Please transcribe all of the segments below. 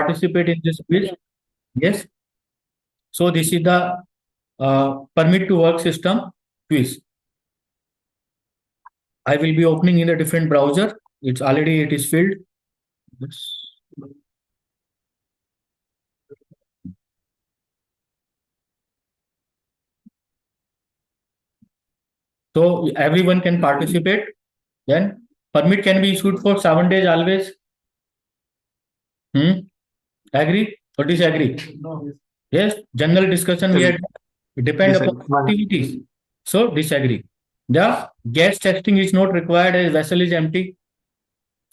participate in this quiz? Yes. So this is the permit to work system quiz. I will be opening in a different browser. It is filled. Yes. So everyone can participate. Then permit can be issued for 7 days always. Agree or disagree? No. Yes. General discussion we had. It depends upon activities. So disagree. The gas testing is not required as vessel is empty.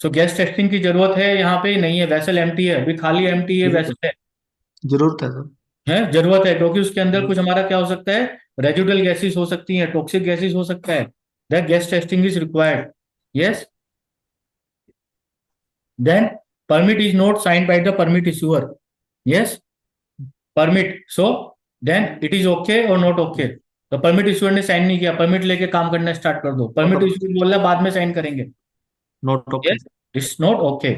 So gas testing की जरूरत है यहाँ पे नहीं है, vessel empty है, अभी खाली एम्प्टी है वेसल है। जरूरत है सर। है जरूरत है क्योंकि उसके अंदर कुछ हमारा क्या हो सकता है, रेजिडुअल गैसेस हो सकती हैं, टॉक्सिक गैसेस हो सकता है। That gas testing is required. Yes. Then permit is not signed by the permit issuer. Yes. Permit so then it is okay और नॉट ओके। तो परमिट इश्यूअर ने साइन नहीं किया, परमिट लेके काम करना स्टार्ट कर दो। परमिट इश्यूअर बोल रहा है बाद में साइन करेंगे। Not okay. Yes it's not okay.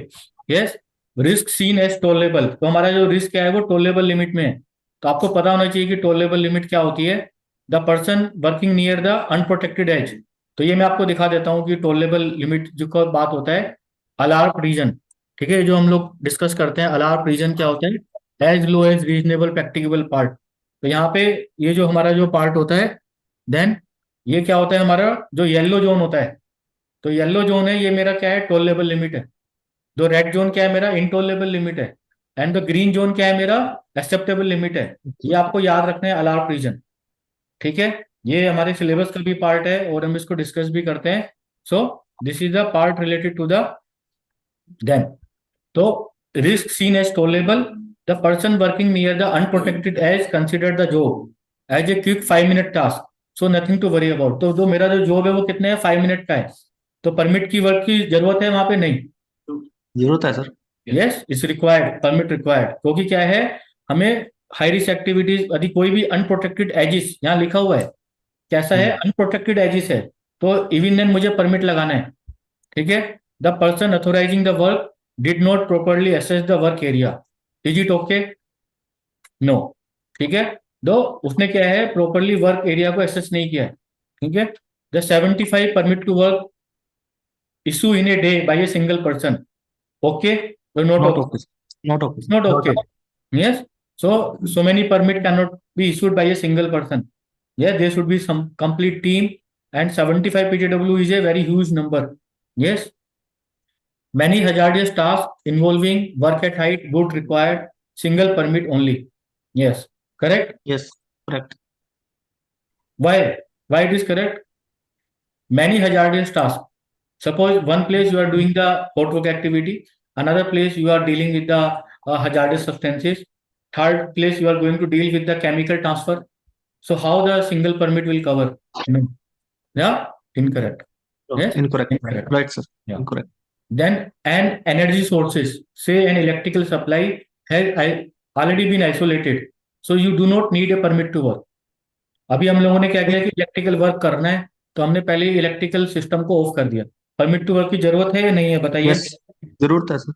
Yes. Risk seen as tolerable, तो हमारा जो रिस्क क्या है वो टोलेबल लिमिट में है। तो आपको पता होना चाहिए कि टोलेबल लिमिट क्या होती है। The person working near the unprotected edge. तो ये मैं आपको दिखा देता हूँ कि टोलेबल लिमिट जो का बात होता है अलार्म रीजन। ठीक है, जो हम लोग डिस्कस करते हैं अलार्म रीजन क्या होता है, as low as reasonable practicable part. तो यहाँ पे ये जो हमारा जो पार्ट होता है, देन ये क्या होता है हमारा जो येलो जोन होता है। तो येलो जोन है ये मेरा क्या है, टोलेबल लिमिट है। जो रेड जोन क्या है मेरा, इनटोलेबल लिमिट है। एंड द ग्रीन जोन क्या है मेरा, एक्सेप्टेबल लिमिट है। ये आपको याद रखना है अलार्म रीजन। ठीक है, ये हमारे सिलेबस का भी पार्ट है और हम इसको डिस्कस भी करते हैं। So this is the part related to the then. तो risk seen as tolerable, the person working near the unprotected edge consider the job as a quick 5 minute task, so nothing to worry about. तो जो मेरा जो job है वो कितने है, 5 minute का है। तो परमिट की वर्क की जरूरत है वहां पे नहीं। जरूरत है sir. Yes it's required, permit required, क्योंकि क्या है हमें हाई रिस्क एक्टिविटीज यदि कोई भी अनप्रोटेक्टेड एजिस यहाँ लिखा हुआ है, कैसा है अनप्रोटेक्टेड एजिस है, तो इवन देन मुझे परमिट लगाना है। ठीक है, the person authorising the work did not properly assess the work area, is it okay? No. ठीक है, तो उसने क्या है प्रॉपरली वर्क एरिया को एसेस नहीं किया है। ठीक है, the 75 permit to work issue in a day by a single person, okay or not not okay? Okay. Not okay. It's not okay. Yes. So many permit cannot be issued by a single person. Yes, there should be some complete team, and 75 PTW is a very huge number. Yes. Many hazardous tasks involving work at height would require single permit only. Yes. Correct. Yes correct. Why? Why it is correct? Many hazardous tasks. Suppose one place you are doing the hot work activity, another place you are dealing with the hazardous substances, third place you are going to deal with the chemical transfer. So how the single permit will cover? No. Yeah, incorrect. Yes, incorrect. incorrect. Right sir. Yeah. Incorrect. Then and energy sources, say an electrical supply has already been isolated, so you do not need a permit to work. अभी हम लोगों ने क्या किया कि electrical work करना है, तो हमने पहले इलेक्ट्रिकल सिस्टम को ऑफ कर दिया। परमिट टू वर्क की जरूरत है या नहीं है बताइए। यस जरूरत है सर।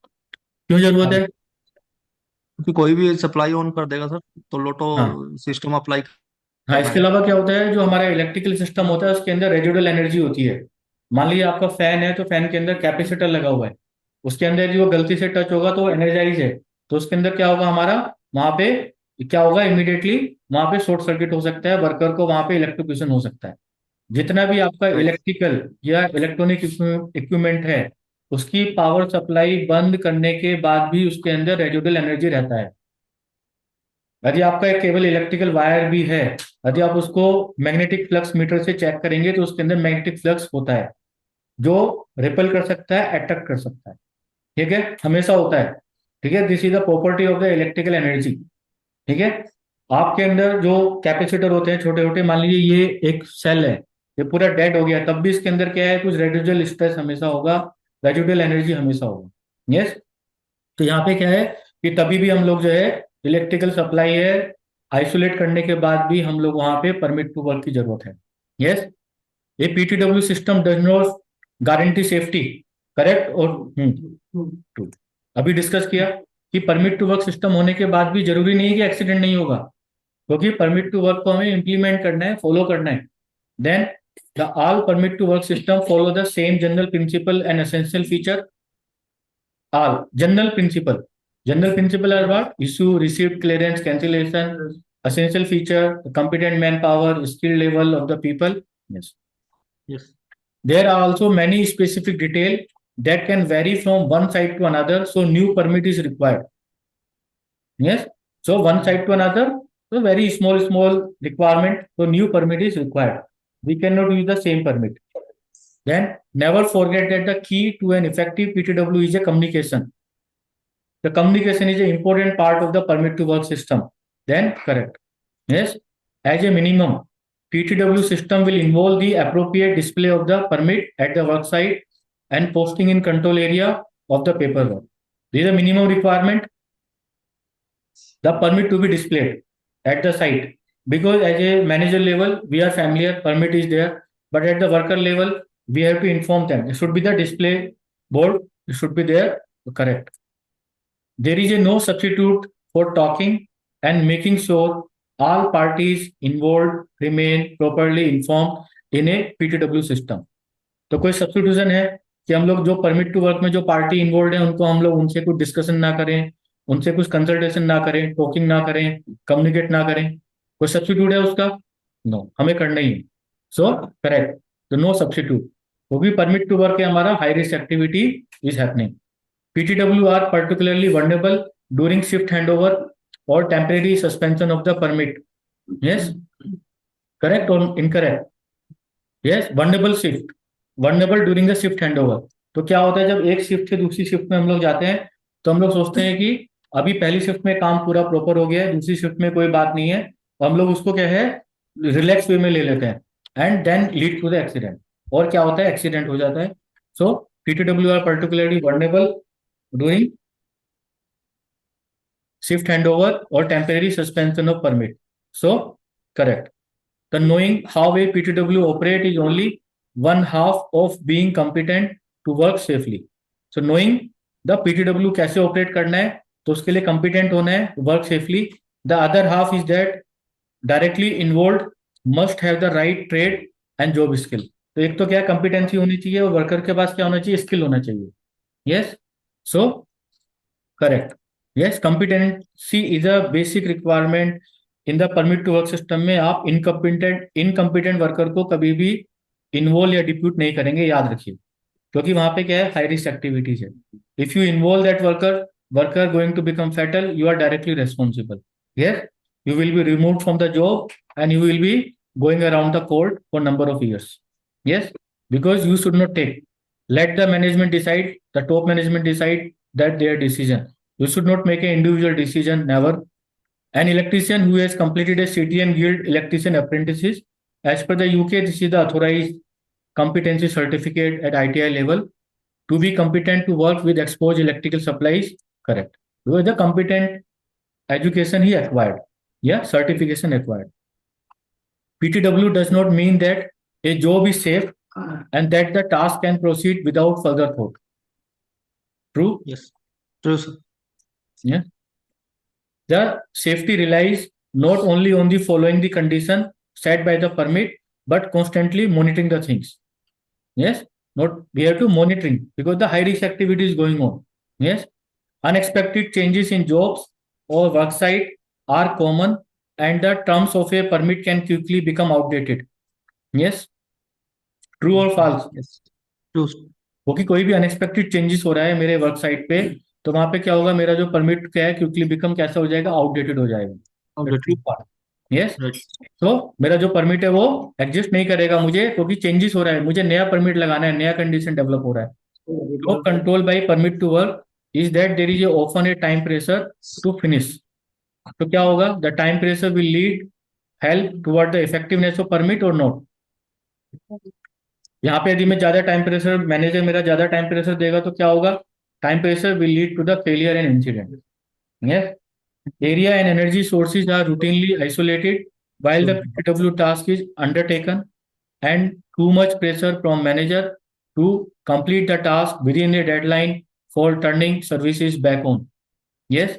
क्यों जरूरत है? क्योंकि कोई भी सप्लाई ऑन कर देगा सर तो लोटो हाँ सिस्टम अप्लाई हाँ, करना इसके है। अलावा क्या होता है, जो हमारा इलेक्ट्रिकल सिस्टम होता है उसके अंदर रेजिडुअल एनर्जी होती है। मान लीजिए आपका फैन है, तो फैन के अंदर कैपेसिटर लगा हुआ है, उसके अंदर जो गलती से टच होगा तो एनर्जाइज है, तो उसके अंदर क्या होगा हमारा, वहां पे क्या होगा इमीडिएटली, वहां पे शॉर्ट सर्किट हो सकता है, वर्कर को वहां पे इलेक्ट्रोक्यूशन हो सकता है। जितना भी आपका इलेक्ट्रिकल या इलेक्ट्रॉनिक इक्विपमेंट है, उसकी पावर सप्लाई बंद करने के बाद भी उसके अंदर रेजिडुअल एनर्जी रहता है। यदि आपका एक केवल इलेक्ट्रिकल वायर भी है, यदि आप उसको मैग्नेटिक फ्लक्स मीटर से चेक करेंगे तो उसके अंदर मैग्नेटिक फ्लक्स होता है, जो रिपेल कर सकता है, अट्रैक्ट कर सकता है। ठीक है, हमेशा होता है। ठीक है, this is the property of the electrical energy. ठीक है, आपके अंदर जो कैपेसिटर होते हैं छोटे छोटे, मान लीजिए ये एक सेल है, ये पूरा डेड हो गया, तब भी इसके अंदर क्या है, कुछ रेजिडुअल स्ट्रेस हमेशा होगा, रेजिडुअल एनर्जी हमेशा होगा। यस। तो यहाँ पे क्या है कि तभी भी हम लोग जो है इलेक्ट्रिकल सप्लाई है आइसोलेट करने के बाद भी हम लोग वहां पे परमिट टू वर्क की जरूरत है। यस। ये PTW system does not guarantee safety, correct और ट्रू। अभी डिस्कस किया कि परमिट टू वर्क सिस्टम होने के बाद भी जरूरी नहीं है कि एक्सीडेंट नहीं होगा, क्योंकि परमिट टू वर्क को हमें इम्प्लीमेंट करना है, फॉलो करना है। Then the all permit to work system follow the same general principle and essential feature. All general principle. General principle are what? Issue, received, clearance, cancellation, essential feature, competent manpower, skill level of the people. Yes. Yes. There are also many specific detail that can vary from one site to another. So new permit is required. Yes. So one site to another. So very small requirement. So new permit is required. We cannot use the same permit. Then never forget that the key to an effective PTW is a communication. The communication is an important part of the permit to work system. Then correct. Yes. As a minimum, PTW system will involve the appropriate display of the permit at the work site and posting in control area of the paperwork. This is a minimum requirement. The permit to be displayed at the site, because as a manager level we are familiar permit is there, but at the worker level we have to inform them. It should be the display board. It should be there. Correct. There is a no substitute for talking and making sure all parties involved remain properly informed in a PTW system. तो कोई substitution है कि हम लोग जो permit to work में जो party involve है उनको हम लोग उनसे कुछ डिस्कशन ना करें, उनसे कुछ कंसल्टेशन ना करें, टॉकिंग ना करें, कम्युनिकेट ना करें? कोई सब्स्टिट्यूट है उसका? नो, हमें करना ही है। सो करेक्ट, तो नो सब्स्टिट्यूट, वो भी परमिट टू वर्क है हमारा, high risk activity is happening. PTW are particularly vulnerable during shift handover or temporary suspension of the permit. Yes, correct or incorrect? Yes, vulnerable shift, vulnerable during the shift handover. तो क्या होता है जब एक shift से दूसरी shift में हम लोग जाते हैं तो हम लोग सोचते हैं कि अभी पहली शिफ्ट में काम पूरा प्रॉपर हो गया है, दूसरी शिफ्ट में कोई बात नहीं है, तो हम लोग उसको क्या है रिलैक्स वे में ले लेते हैं and then lead to the accident. और क्या होता है, एक्सीडेंट हो जाता है। So PTW are particularly vulnerable during shift handover or temporary suspension of permit. So correct. The knowing how a PTW operate is only one half of being competent to work safely. So knowing the PTW कैसे operate करना है, तो उसके लिए competent होना है, work safely. The other half is that directly involved must have the right trade and job skill. तो एक तो क्या competency होनी चाहिए और वर्कर के पास क्या होना चाहिए, skill होना चाहिए। Yes. So correct. Yes, competency is a basic requirement in the permit to work system में। आप इनकम्पिटेंट वर्कर को कभी भी इन्वॉल्व या डिप्यूट नहीं करेंगे, याद रखिए, क्योंकि वहां पे क्या है, हाई रिस्क एक्टिविटीज है। If you involve that worker going to become fatal, you are directly responsible. Yes, you will be remove from the job and you will be going around the court for number of years. Yes, because you should not take, let the management decide, the top management decide that their decision. You should not make an individual decision, never. An electrician who has completed a CTN Guild electrician apprentices, as per the UK, this is the authorized competency certificate at ITI level to be competent to work with exposed electrical supplies. Correct. Because the competent education he acquired, yeah, certification acquired. PTW does not mean that a job is safe and that the task can proceed without further thought. True? Yes. True, sir. Yeah. The safety relies not only on the following the condition set by the permit, but constantly monitoring the things. Yes. Not we have to monitoring because the high risk activity is going on. Yes. Unexpected changes in jobs or work site are common, and the terms of a permit can quickly become outdated. Yes. True और false? True. क्योंकि कोई भी unexpected changes हो रहा है मेरे work site पे, तो वहां पे क्या होगा, मेरा जो परमिट क्या है क्विकली बिकम कैसा हो जाएगा, आउटडेटेड हो जाएगा। यस, तो मेरा जो परमिट है वो एग्जिस्ट नहीं करेगा मुझे, क्योंकि चेंजेस हो रहा है, मुझे नया परमिट लगाना है, नया कंडीशन डेवलप हो रहा है। तो control by permit to work is that there is often a time pressure to finish. तो क्या होगा, the time pressure will lead help toward the effectiveness of permit और नॉट। यहाँ पे यदि मैं ज्यादा टाइम प्रेशर, मैनेजर मेरा ज्यादा टाइम प्रेशर देगा तो क्या होगा, time pressure will lead to the failure and incident. Yes, area and energy sources are routinely isolated while the PW task is undertaken, and too much pressure from manager to complete the task within a deadline for turning services back on. Yes.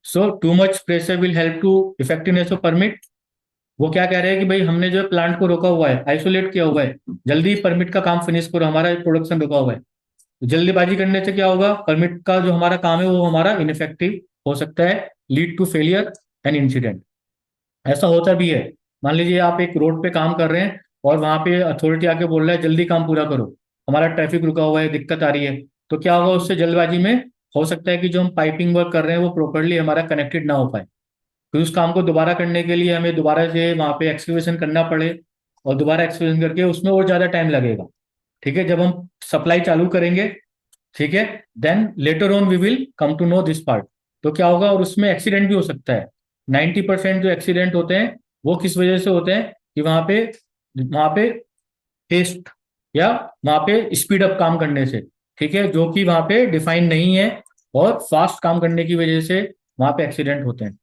So too much pressure will help to effectiveness of permit. वो क्या कह रहे हैं कि भाई हमने जो plant को रोका हुआ है, आइसोलेट किया हुआ है, जल्दी परमिट का काम फिनिश करो, हमारा प्रोडक्शन रुका हुआ है। तो जल्दीबाजी करने से क्या होगा, परमिट का जो हमारा काम है वो हमारा इनफेक्टिव हो सकता है, lead to failure and incident. ऐसा होता भी है। मान लीजिए आप एक रोड पे काम कर रहे हैं और वहां पे अथॉरिटी आके बोल रहा है जल्दी काम पूरा करो, हमारा ट्रैफिक रुका हुआ है, दिक्कत आ रही है। तो क्या होगा, उससे जल्दबाजी में हो सकता है कि जो हम पाइपिंग वर्क कर रहे हैं वो प्रॉपरली हमारा कनेक्टेड ना हो पाए। फिर उस काम को दोबारा करने के लिए हमें दोबारा से वहां पे एक्सक्यूवेशन करना पड़े, और दोबारा एक्सक्यूवेशन करके उसमें और ज्यादा टाइम लगेगा। ठीक है, जब हम सप्लाई चालू करेंगे, ठीक है, then later on we will come to know this part. तो क्या होगा, और उसमें एक्सीडेंट भी हो सकता है। 90% जो एक्सीडेंट होते हैं वो किस वजह से होते हैं, कि वहां पे हेस्ट, या वहां पे स्पीड अप काम करने से, ठीक है, जो कि वहां पे डिफाइन नहीं है, और फास्ट काम करने की वजह से वहां पे एक्सीडेंट होते हैं।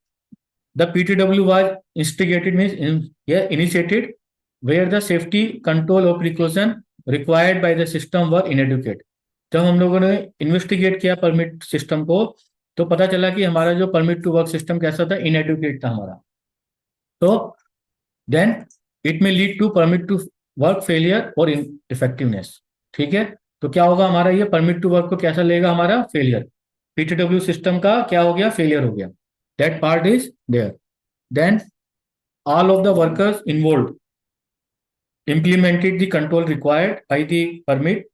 The PTW was instigated, mean initiated where the safety control और precaution required by the system were inadequate. जब हम लोगों ने इन्वेस्टिगेट किया परमिट सिस्टम को, तो पता चला कि हमारा जो परमिट टू वर्क सिस्टम कैसा था, इनएडुकेट था हमारा। तो then it may lead to permit to work failure और इन इफेक्टिवनेस। ठीक है, तो क्या होगा, हमारा ये परमिट टू वर्क को कैसा लेगा, हमारा फेलियर। पीटीडब्ल्यू सिस्टम का क्या हो गया, फेलियर हो गया। That part is there. Then all of the workers involved implemented the control required by the permit,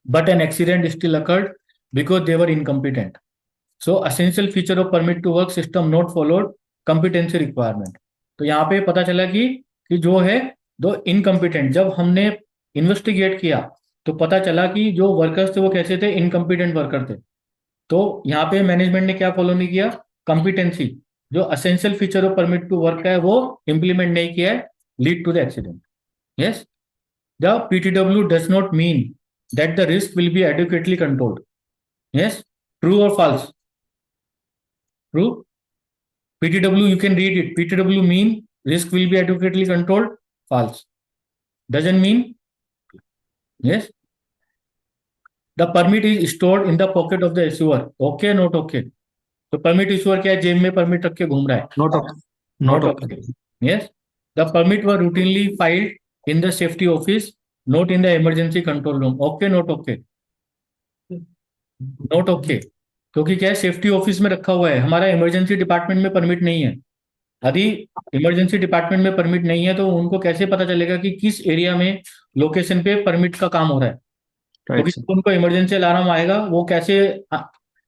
but an accident still occurred because they were incompetent. So essential feature of permit to work system not followed competency requirement. तो यहाँ पे पता चला कि जो है, दो incompetent, जब हमने इन्वेस्टिगेट किया तो पता चला कि जो वर्कर्स थे वो कैसे थे, इनकम्पिटेंट वर्कर थे। तो यहाँ पे मैनेजमेंट ने क्या फॉलो नहीं किया, कंपिटेंसी, जो essential feature of permit to work का है वो इम्प्लीमेंट नहीं किया है, lead to the accident. Yes, the PTW does not mean that the risk will be adequately controlled. Yes, true और false? True. PTW, you can read it, PTW mean risk will be adequately controlled. False. Doesn't mean. Yes, the permit is stored in the pocket of the issuer. Okay, not okay? तो permit issuer क्या है, जेब में permit रख के घूम रहा है? Not okay. Not not okay. Okay. Yes, the permit were routinely filed in the safety office, note in the emergency control room. Okay, note okay? Note okay, क्योंकि क्या है, सेफ्टी ऑफिस में रखा हुआ है, हमारा इमरजेंसी डिपार्टमेंट में permit नहीं है। यदि इमरजेंसी डिपार्टमेंट में परमिट नहीं है तो उनको कैसे पता चलेगा कि किस एरिया में, लोकेशन पे परमिट का काम हो रहा है? राइट क्योंकि सर। जब उनको इमरजेंसी अलार्म आएगा, वो कैसे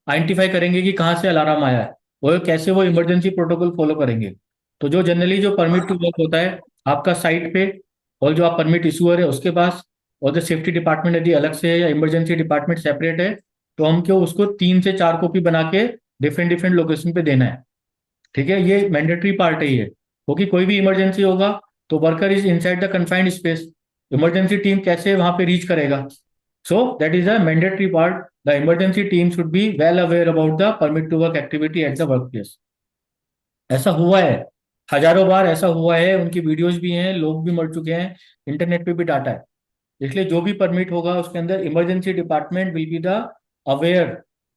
आइडेंटिफाई करेंगे कि कहाँ से अलार्म आया है, और कैसे वो इमरजेंसी प्रोटोकॉल फॉलो करेंगे? तो जो जनरली जो परमिट टू वर्क होता है आपका साइट पे, और जो आप परमिट इशूअर है उसके पास, और जो सेफ्टी डिपार्टमेंट यदि अलग से है या इमरजेंसी डिपार्टमेंट सेपरेट है, तो हम क्यों उसको 3 से 4 कॉपी बना के डिफरेंट डिफरेंट लोकेशन पे देना है। ठीक है, ये मैंडेटरी पार्ट है ये, क्योंकि कोई भी इमरजेंसी होगा तो worker is inside the confined space, emergency team कैसे वहां पे रीच करेगा? So that is a mandatory part. The emergency team should be well aware about the permit to work activity at the work place. ऐसा हुआ है, हजारों बार ऐसा हुआ है, उनकी वीडियोज भी हैं, लोग भी मर चुके हैं, इंटरनेट पे भी डाटा है। इसलिए जो भी परमिट होगा उसके अंदर emergency department will be the aware,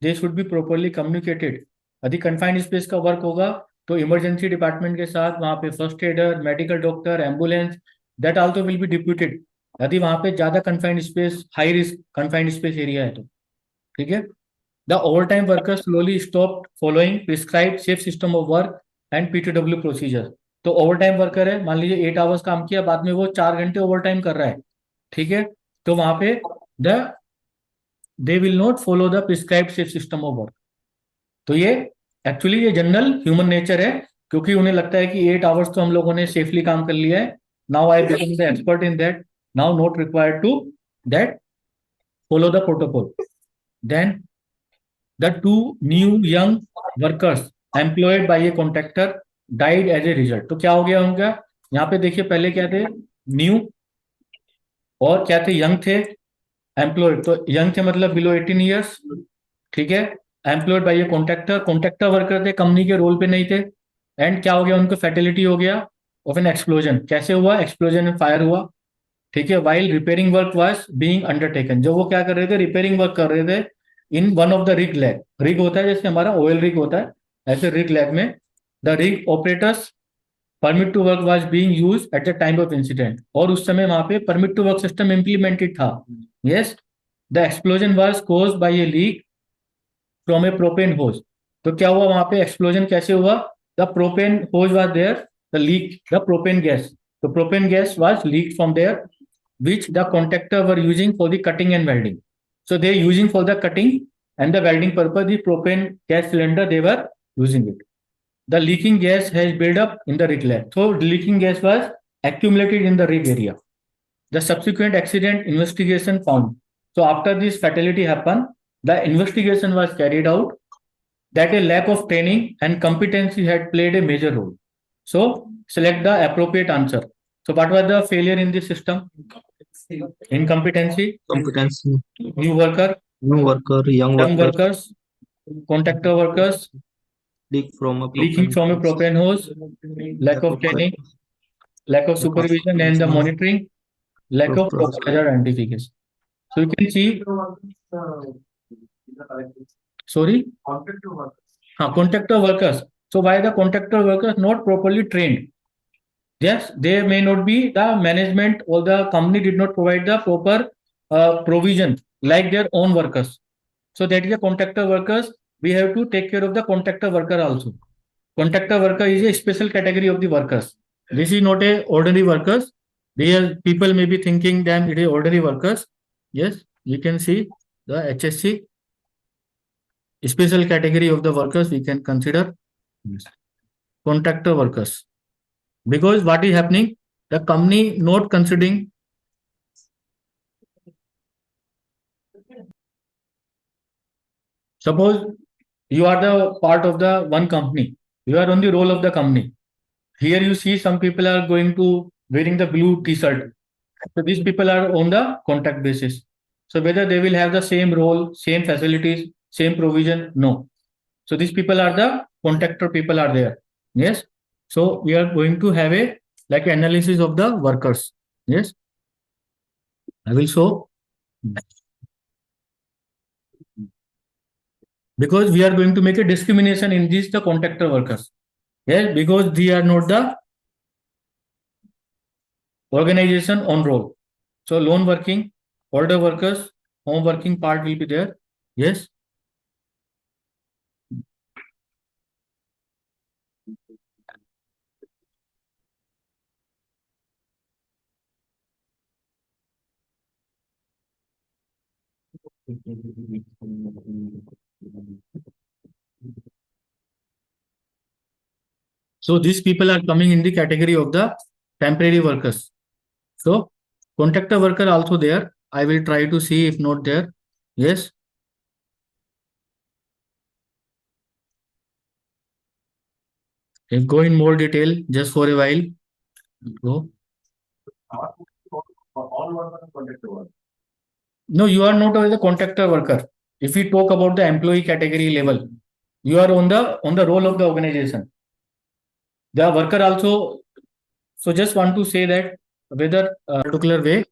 they should be properly communicated. यदि कन्फाइंड स्पेस का वर्क होगा तो इमरजेंसी डिपार्टमेंट के साथ वहां पे first aider, medical doctor, ambulance, that also will be deputed, यदि वहां पे ज्यादा confined space, high risk confined space area है तो। ठीक है, the overtime workers slowly stop following prescribe safe system of work and PTW procedure. तो over time worker है, मान लीजिए 8 आवर्स काम किया, बाद में वो 4 घंटे ओवर टाइम कर रहा है, ठीक है, तो वहां पे the they will not follow the prescribe safe system of work. तो ये एक्चुअली ये जनरल ह्यूमन नेचर है, क्योंकि उन्हें लगता है कि 8 आवर्स तो हम लोगों ने सेफली काम कर लिया है, now I become the expert in that, now not required to that follow the protocol. Then the two new young workers employed by a contractor died as a result. तो क्या हो गया उनका, यहाँ पे देखिए, पहले क्या थे, न्यू, और क्या थे, यंग थे। एम्प्लॉयड तो यंग थे मतलब बिलो 18 ईयर्स, ठीक है। Employed by a contractor, contractor worker थे, कंपनी के रोल पे नहीं थे। एंड क्या हो गया, उनको फैटिलिटी हो गया ऑफ एन एक्सप्लोजन। कैसे हुआ, एक्सप्लोजन में फायर हुआ, ठीक है, while repairing work was being undertaken. जो वो क्या कर रहे थे, रिपेयरिंग वर्क कर रहे थे, in one of the rig leg, rig होता है जैसे हमारा ऑयल रिग होता है, ऐसे रिग लैग में the rig operators permit to work was being used at the time of incident, और उस समय वहां पे permit to work system implemented था। Yes, the explosion was caused by a leak from a propane hose. तो क्या हुआ वहां पे, एक्सप्लोजन कैसे हुआ, the propane hose was there, the leak the propane gas, तो propane gas was leak from there which the contractor were using for the cutting and welding. So they are using for the cutting and the welding purpose the propane gas cylinder they were using it. The leaking gas has built up in the rig lag. So the leaking gas was accumulated in the rig area. The subsequent accident investigation found. So after this fatality happened, the investigation was carried out that a lack of training and competency had played a major role. So select the appropriate answer. So what was the failure in this system? Incompetency, Competence, new worker, new worker, young young worker, workers, contractor workers, leak from a leaking propane from a hose, propane hose, lack lack of of training, lack of lack of supervision and the supervision, monitoring, lack of proper. proper hazard identification. So you can see, sorry, contractor workers. So why the contractor workers not properly trained? Yes, they may not be the management or the company did not provide the proper provision like their own workers. So that is a contractor workers. We have to take care of the contractor worker also. Contractor worker is a special category of the workers. This is not a ordinary workers. There people may be thinking them it is ordinary workers. Yes, you can see the HSC special category of the workers we can consider. Yes. Contractor workers. Because what is happening, the company not considering, suppose you are the part of the one company, you are on the role of the company. Here you see some people are going to wearing the blue t-shirt. So these people are on the contract basis. So whether they will have the same role, same facilities, same provision, no. So these people are the contractor people are there. Yes. So we are going to have a like analysis of the workers. Yes. I will show because we are going to make a discrimination in these the contractor workers. Yes, because they are not the organization on roll. So loan working, order workers, home working part will be there. Yes. So these people are coming in the category of the temporary workers. So contractor worker also there. I will try to see if not there. Yes. If go in more detail just for a while. Go. No, you are not only the contractor worker. If we talk about the employee category level, you are on the role of the organization. The worker also. So just want to say that whether particular way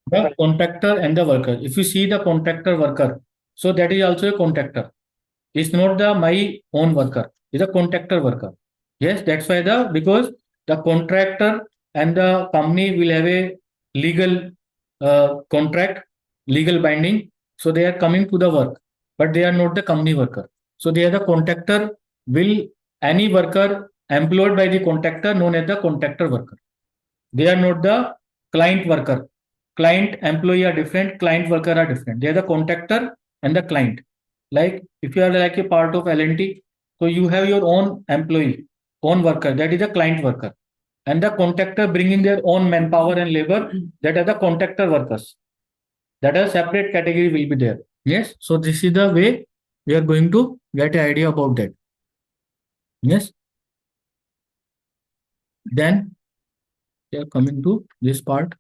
the contractor and the worker. If you see the contractor worker, so that is also a contractor. It's not the my own worker. It's a contractor worker. Yes, that's why the because the contractor and the company will have a legal contract, legal binding. So they are coming to the work, but they are not the company worker. So they are the contractor. Will any worker employed by the contractor known as the contractor worker? They are not the client worker. Client employee are different. Client worker are different. They are the contractor and the client. Like if you are like a part of L&T, so you have your own employee, own worker. That is a client worker, and the contractor bringing their own manpower and labor. That are the contractor workers. That a separate category will be there. Yes. So this is the way we are going to get an idea about that. Yes. Then we are coming to this part.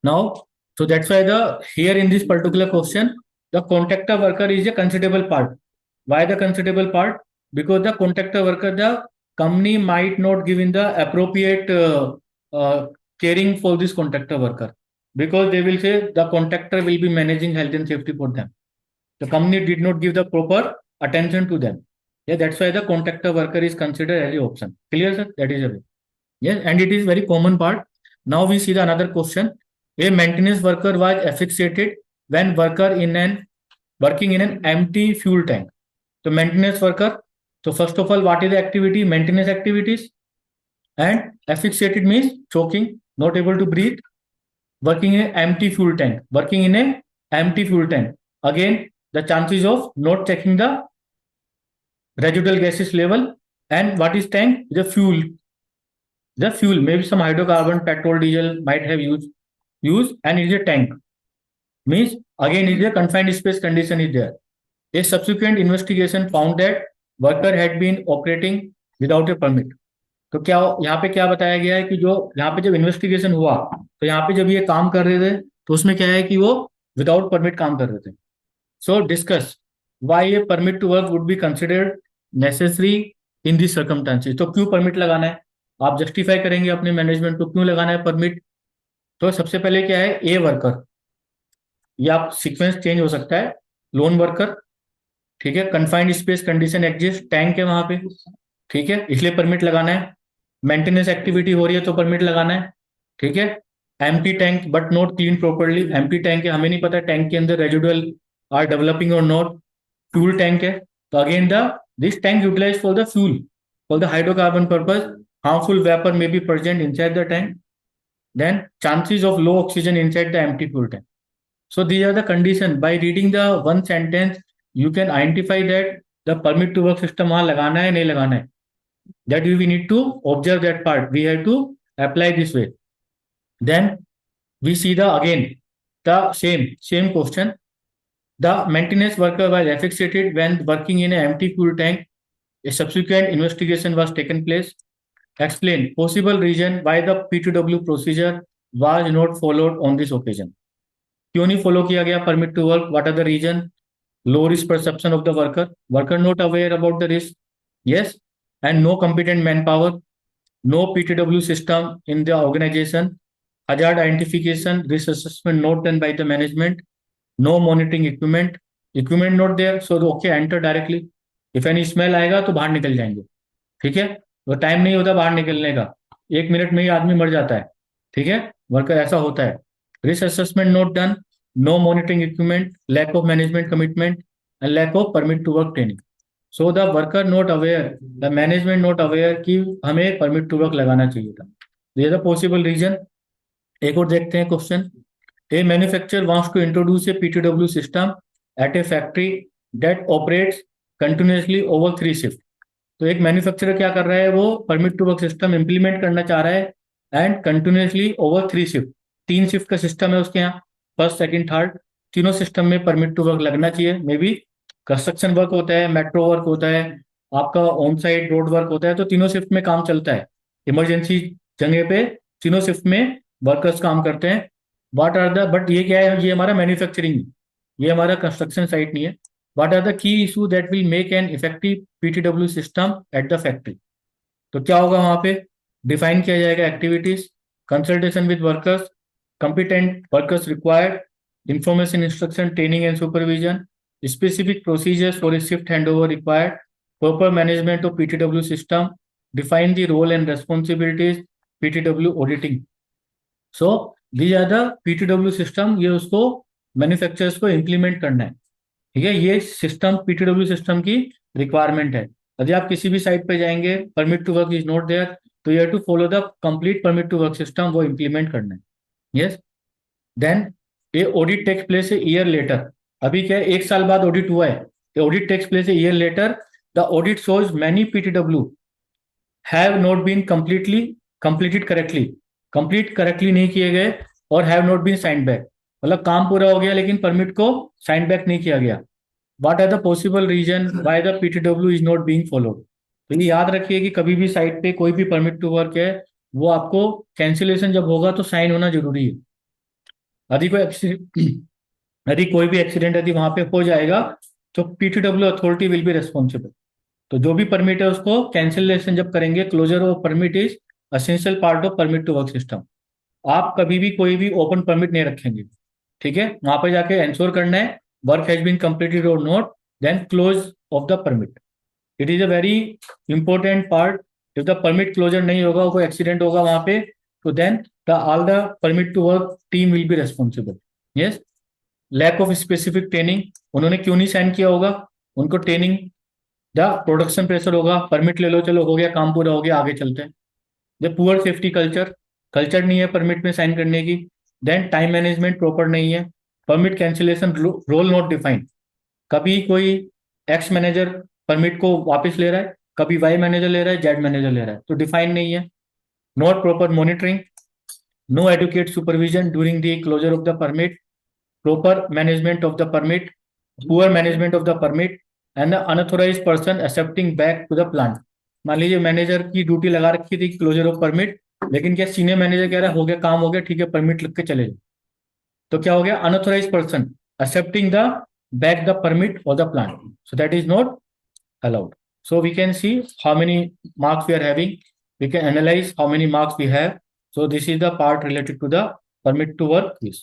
Now, so that's why the here in this particular question, the contractor worker is a considerable part. Why the considerable part? Because the contractor worker, the company might not give in the appropriate uh, caring for this contractor worker, because they will say the contractor will be managing health and safety for them. The company did not give the proper attention to them. Yeah, that's why the contractor worker is considered as an option. Clear, sir? That is a way. Yes, and it is very common part. Now we see the another question. A maintenance worker was asphyxiated when working in an empty fuel tank. So maintenance worker. So first of all, what is the activity? Maintenance activities. And asphyxiated means choking, not able to breathe. Working in an empty fuel tank. Working in a empty fuel tank. Again, the chances of not checking the residual gases level. And what is tank? The fuel. The fuel, maybe some hydrocarbon, petrol, diesel might have used, and it is a tank. Means again, it is a confined space condition is there. A subsequent investigation found that worker had been operating without a permit. तो क्या यहाँ पे क्या बताया गया है कि जो यहाँ पे जब इन्वेस्टिगेशन हुआ तो यहाँ पे जब ये काम कर रहे थे तो उसमें क्या है कि वो विदाउट परमिट काम कर रहे थे. So discuss why a permit to work would be considered necessary in this circumstances. तो क्यों परमिट लगाना है, आप जस्टिफाई करेंगे अपने मैनेजमेंट को क्यों लगाना है परमिट. तो सबसे पहले क्या है, ए वर्कर, ये आप सीक्वेंस चेंज हो सकता है. लोन वर्कर, ठीक है, confined space condition exist, tank है वहां पे, ठीक है, इसलिए परमिट लगाना है. मेंटेनेंस एक्टिविटी हो रही है तो परमिट लगाना है, ठीक है. Empty tank but not clean properly, empty tank है, हमें नहीं पता टैंक के अंदर रेजिडुअल आर डेवलपिंग और नॉट. फ्यूल टैंक है तो again the this tank utilise for the fuel for the hydrocarbon purpose, harmful vapour may be present inside the tank. Then chances of low oxygen inside the empty fuel tank. So these are the condition. By reading the one sentence, you can identify that the permit to work system वहां लगाना है नहीं लगाना है. That we need to observe that part. We have to apply this way. Then we see the again the same question. The maintenance worker was asphyxiated when working in an empty fuel tank. A subsequent investigation was taken place. Explain possible reason why the P2W procedure was not followed on this occasion. क्यों नहीं follow किया गया permit to work, what are the reason. Low risk perception of the worker, worker not aware about the risk, yes, and no competent manpower, no PTW system in the organization, hazard identification, risk assessment not done by the management, no monitoring equipment not there, so okay, enter directly. If any smell आएगा तो बाहर निकल जाएंगे, ठीक है. वो time नहीं होता बाहर निकलने का, 1 मिनट में ही आदमी मर जाता है, ठीक है. वर्कर ऐसा होता है. Risk assessment not done, no monitoring equipment, lack of management commitment and lack of permit to work training. So the worker not aware, the management not aware कि हमें परमिट टू वर्क लगाना चाहिए था. ये the possible reason. एक और देखते हैं question. A manufacturer wants to introduce a PTW system at a factory that operates continuously over 3 shift. तो एक मैन्युफैक्चरर क्या कर रहा है, वो permit to work system implement करना चाह रहा है and continuously over 3 shift. 3 shift का सिस्टम है उसके यहाँ, फर्स्ट सेकंड थर्ड, तीनों सिस्टम में परमिट टू वर्क लगना चाहिए. मे बी कंस्ट्रक्शन वर्क होता है, मेट्रो वर्क होता है, आपका ऑन साइड रोड वर्क होता है, तो तीनों शिफ्ट में काम चलता है. इमरजेंसी जगह पे तीनों शिफ्ट में वर्कर्स काम करते हैं. वाट आर द, बट ये क्या है, ये हमारा मैन्युफैक्चरिंग, ये हमारा कंस्ट्रक्शन साइट नहीं है. What are the key issue that will make an effective PTW system at the factory? तो क्या होगा वहां पे, डिफाइन किया जाएगा activities, consultation with workers, competent workers required, information instruction training and supervision, specific procedures for a shift handover required, proper management of PTW system, define the role and responsibilities, PTW auditing. So these are the PTW system, ये उसको manufacturers को implement करना है, ठीक है. ये system PTW system की requirement है. यदि आप किसी भी साइट पे जाएंगे, permit to work is not there, तो you have to follow the complete permit to work system, वो इम्प्लीमेंट करना है. Yes. Then a audit takes place a year later. अभी क्या है, 1 साल बाद ऑडिट हुआ है, audit takes place a year later. The audit shows many PTW have not been completed correctly, complete correctly नहीं किए गए, और have not been signed back, मतलब काम पूरा हो गया लेकिन परमिट को साइन बैक नहीं किया गया. What are the possible reason why the PTW is not being followed. तो ये याद रखिए कि कभी भी साइट पे कोई भी परमिट टू वर्क है, वो आपको कैंसिलेशन जब होगा तो साइन होना जरूरी है. यदि यदि कोई भी एक्सीडेंट यदि वहां पे हो जाएगा तो PTW authority will be responsible. तो जो भी परमिट है उसको कैंसिलेशन जब करेंगे, closure of permit is essential part of permit to work system. आप कभी भी कोई भी ओपन परमिट नहीं रखेंगे, ठीक है. वहां पर जाके इंश्योर करना है work has been completed or not, then close of the permit. It is a very important part. If the permit closure नहीं होगा, कोई एक्सीडेंट होगा वहां पे, तो then all the permit to work team will be responsible. Yes. Lack of specific training, उन्होंने क्यों नहीं साइन किया होगा, उनको ट्रेनिंग, द प्रोडक्शन प्रेशर होगा, परमिट ले लो, चलो हो गया, काम पूरा हो गया, आगे चलते हैं। The poor safety culture, culture नहीं है परमिट में साइन करने की। देन टाइम मैनेजमेंट प्रॉपर नहीं है। Permit cancellation role not defined, कभी कोई एक्स मैनेजर परमिट को वापस ले रहा है, कभी वाई मैनेजर ले रहा है, जेड मैनेजर ले रहा है, तो डिफाइन नहीं है। Not proper monitoring, no adequate supervision during the closure of the permit, proper management of the permit, poor management of the permit, and the unauthorized person accepting back to the plant. मान लीजिए manager की duty लगा रखी थी closure of permit, लेकिन क्या senior manager कह रहा है हो गया, काम हो गया, ठीक है, परमिट लिख के चले जाओ, तो क्या हो गया, unauthorised person accepting the back the permit or the plant, so that is not allowed. So we can see how many marks we are having, we can analyze how many marks we have. So this is the part related to the permit to work quiz.